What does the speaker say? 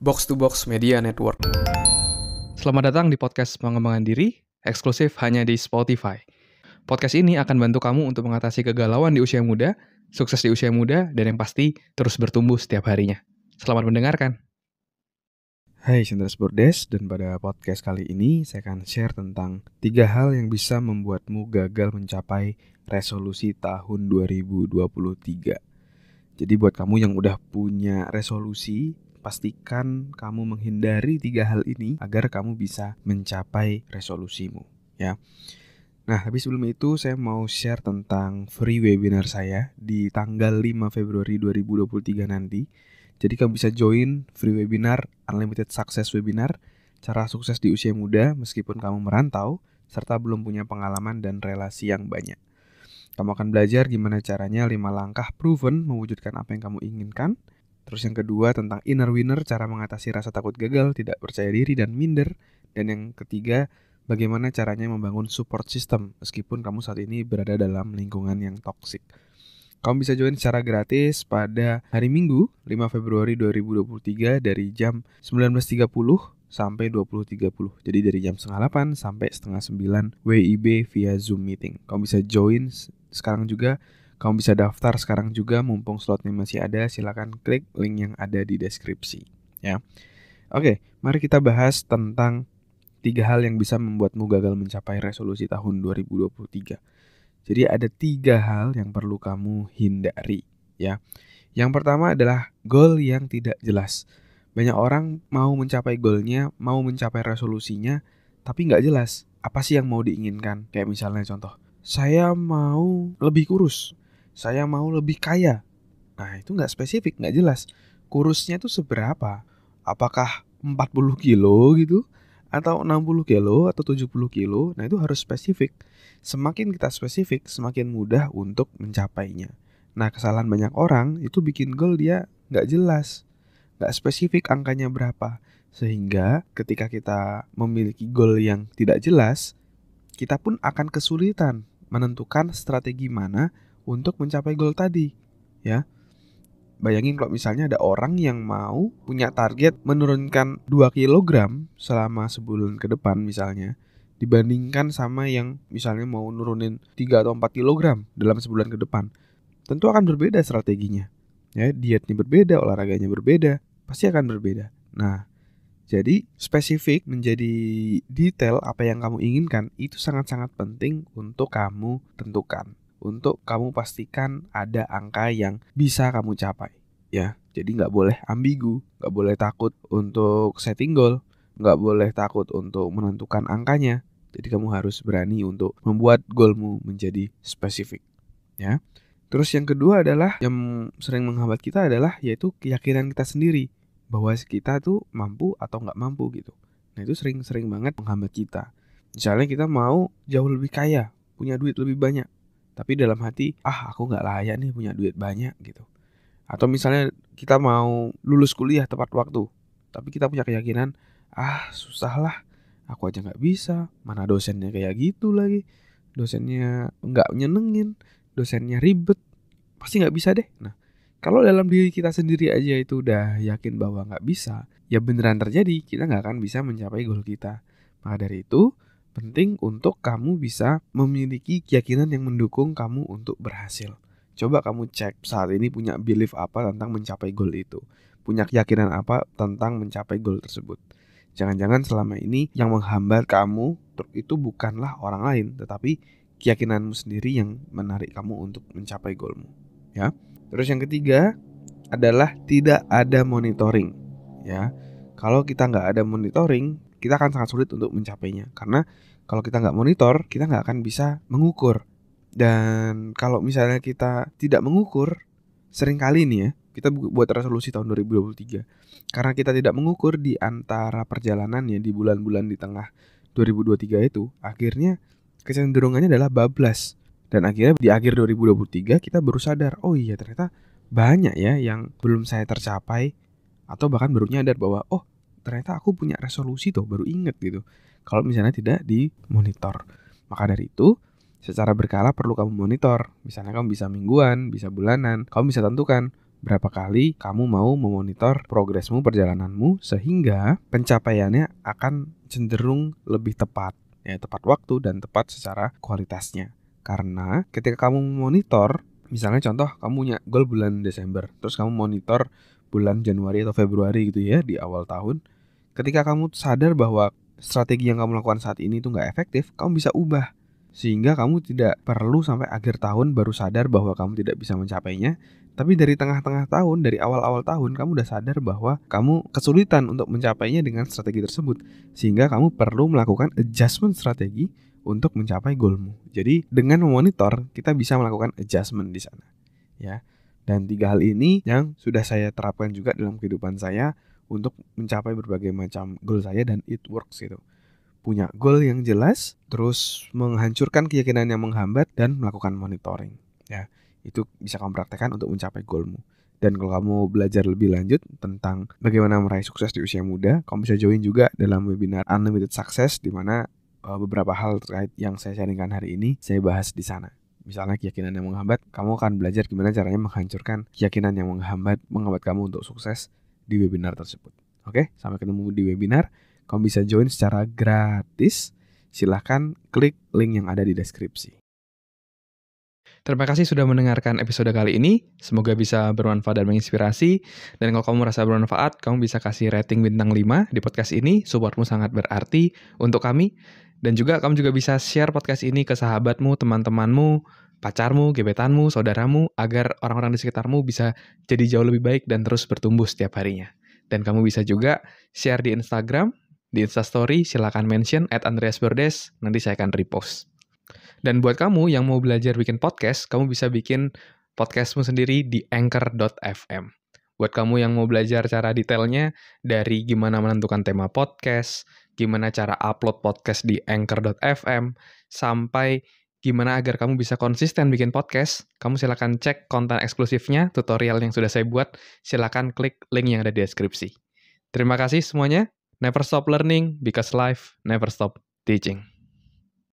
Box to Box Media Network. Selamat datang di podcast pengembangan diri, eksklusif hanya di Spotify. Podcast ini akan bantu kamu untuk mengatasi kegalauan di usia muda, sukses di usia muda, dan yang pasti terus bertumbuh setiap harinya. Selamat mendengarkan. Hai Sindras Bordes, dan pada podcast kali ini saya akan share tentang 3 hal yang bisa membuatmu gagal mencapai resolusi tahun 2023. Jadi buat kamu yang udah punya resolusi, pastikan kamu menghindari 3 hal ini agar kamu bisa mencapai resolusimu, ya. Nah, tapi sebelum itu saya mau share tentang free webinar saya di tanggal 5 Februari 2023 nanti. Jadi kamu bisa join free webinar Unlimited Success Webinar, cara sukses di usia muda meskipun kamu merantau serta belum punya pengalaman dan relasi yang banyak. Kamu akan belajar gimana caranya 5 langkah proven mewujudkan apa yang kamu inginkan. Terus yang kedua tentang inner winner, cara mengatasi rasa takut gagal, tidak percaya diri dan minder. Dan yang ketiga, bagaimana caranya membangun support system meskipun kamu saat ini berada dalam lingkungan yang toksik. Kamu bisa join secara gratis pada hari Minggu 5 Februari 2023 dari jam 19.30 sampai 20.30. Jadi dari jam 7:30 sampai 8:30 WIB via Zoom meeting. Kamu bisa join sekarang juga, kamu bisa daftar sekarang juga mumpung slotnya masih ada. Silakan klik link yang ada di deskripsi, ya. Oke, mari kita bahas tentang 3 hal yang bisa membuatmu gagal mencapai resolusi tahun 2023. Jadi ada 3 hal yang perlu kamu hindari, ya. Yang pertama adalah goal yang tidak jelas. Banyak orang mau mencapai goalnya, mau mencapai resolusinya, tapi nggak jelas apa sih yang mau diinginkan. Kayak misalnya contoh, saya mau lebih kurus, saya mau lebih kaya. Nah itu nggak spesifik, nggak jelas. Kurusnya itu seberapa? Apakah 40 kilo gitu? Atau 60 kilo atau 70 kilo? Nah itu harus spesifik. Semakin kita spesifik, semakin mudah untuk mencapainya. Nah kesalahan banyak orang itu bikin goal dia nggak jelas, nggak spesifik angkanya berapa. Sehingga ketika kita memiliki goal yang tidak jelas, kita pun akan kesulitan menentukan strategi mana untuk mencapai goal tadi, ya. Bayangin kalau misalnya ada orang yang mau punya target menurunkan 2 kilogram selama sebulan ke depan misalnya, dibandingkan sama yang misalnya mau nurunin 3 atau 4 kilogram dalam sebulan ke depan. Tentu akan berbeda strateginya. Ya, dietnya berbeda, olahraganya berbeda, pasti akan berbeda. Nah, jadi spesifik menjadi detail apa yang kamu inginkan itu sangat-sangat penting untuk kamu tentukan. Untuk kamu pastikan ada angka yang bisa kamu capai, ya. Jadi nggak boleh ambigu, nggak boleh takut untuk setting goal, nggak boleh takut untuk menentukan angkanya. Jadi kamu harus berani untuk membuat goalmu menjadi spesifik, ya. Terus yang kedua adalah yang sering menghambat kita adalah yaitu keyakinan kita sendiri bahwa kita tuh mampu atau nggak mampu gitu. Nah itu sering banget menghambat kita. Misalnya kita mau jauh lebih kaya, punya duit lebih banyak, tapi dalam hati, aku gak layak nih punya duit banyak gitu. Atau misalnya kita mau lulus kuliah tepat waktu, tapi kita punya keyakinan, susah lah, aku aja gak bisa, mana dosennya kayak gitu lagi, dosennya gak nyenengin, dosennya ribet, pasti gak bisa deh. Nah, kalau dalam diri kita sendiri aja itu udah yakin bahwa gak bisa, ya beneran terjadi, kita gak akan bisa mencapai goal kita. Maka dari itu, penting untuk kamu bisa memiliki keyakinan yang mendukung kamu untuk berhasil. Coba kamu cek saat ini punya belief apa tentang mencapai goal itu. Punya keyakinan apa tentang mencapai goal tersebut. Jangan-jangan selama ini yang menghambat kamu itu bukanlah orang lain, tetapi keyakinanmu sendiri yang menarik kamu untuk mencapai goalmu, ya. Terus yang ketiga adalah tidak ada monitoring, ya. Kalau kita nggak ada monitoring, kita akan sangat sulit untuk mencapainya. Karena kalau kita nggak monitor, kita nggak akan bisa mengukur. Dan kalau misalnya kita tidak mengukur, seringkali nih ya, kita buat resolusi tahun 2023. Karena kita tidak mengukur di antara perjalanannya di bulan-bulan di tengah 2023 itu, akhirnya kecenderungannya adalah bablas. Dan akhirnya di akhir 2023 kita baru sadar, oh iya ternyata banyak ya yang belum saya tercapai. Atau bahkan baru nyadar bahwa, oh ternyata aku punya resolusi tuh, baru inget gitu. Kalau misalnya tidak dimonitor. Maka dari itu, secara berkala perlu kamu monitor. Misalnya kamu bisa mingguan, bisa bulanan. Kamu bisa tentukan, berapa kali kamu mau memonitor progresmu, perjalananmu, sehingga pencapaiannya akan cenderung lebih tepat, ya, tepat waktu dan tepat secara kualitasnya. Karena ketika kamu memonitor, misalnya contoh kamu punya goal bulan Desember, terus kamu monitor bulan Januari atau Februari gitu ya, di awal tahun. Ketika kamu sadar bahwa strategi yang kamu lakukan saat ini itu nggak efektif, kamu bisa ubah. Sehingga kamu tidak perlu sampai akhir tahun baru sadar bahwa kamu tidak bisa mencapainya. Tapi dari tengah-tengah tahun, dari awal-awal tahun, kamu udah sadar bahwa kamu kesulitan untuk mencapainya dengan strategi tersebut. Sehingga kamu perlu melakukan adjustment strategi untuk mencapai goalmu. Jadi dengan memonitor, kita bisa melakukan adjustment di sana. Ya. Dan 3 hal ini yang sudah saya terapkan juga dalam kehidupan saya untuk mencapai berbagai macam goal saya, dan it works gitu. Punya goal yang jelas, terus menghancurkan keyakinan yang menghambat, dan melakukan monitoring. Ya, itu bisa kamu praktekkan untuk mencapai goalmu. Dan kalau kamu belajar lebih lanjut tentang bagaimana meraih sukses di usia muda, kamu bisa join juga dalam webinar Unlimited Success, di mana beberapa hal terkait yang saya sharingkan hari ini saya bahas di sana. Misalnya keyakinan yang menghambat, kamu akan belajar gimana caranya menghancurkan keyakinan yang menghambat kamu untuk sukses di webinar tersebut. Oke, sampai ketemu di webinar. Kamu bisa join secara gratis. Silahkan klik link yang ada di deskripsi. Terima kasih sudah mendengarkan episode kali ini. Semoga bisa bermanfaat dan menginspirasi. Dan kalau kamu merasa bermanfaat, kamu bisa kasih rating bintang 5 di podcast ini. Supportmu sangat berarti untuk kami. Dan juga kamu juga bisa share podcast ini ke sahabatmu, teman-temanmu, pacarmu, gebetanmu, saudaramu, agar orang-orang di sekitarmu bisa jadi jauh lebih baik dan terus bertumbuh setiap harinya. Dan kamu bisa juga share di Instagram, di Instastory, silakan mention @andreasbordes, nanti saya akan repost. Dan buat kamu yang mau belajar bikin podcast, kamu bisa bikin podcastmu sendiri di anchor.fm. Buat kamu yang mau belajar cara detailnya, dari gimana menentukan tema podcast, gimana cara upload podcast di anchor.fm, sampai gimana agar kamu bisa konsisten bikin podcast, kamu silakan cek konten eksklusifnya, tutorial yang sudah saya buat, silakan klik link yang ada di deskripsi. Terima kasih semuanya. Never stop learning, because life never stop teaching.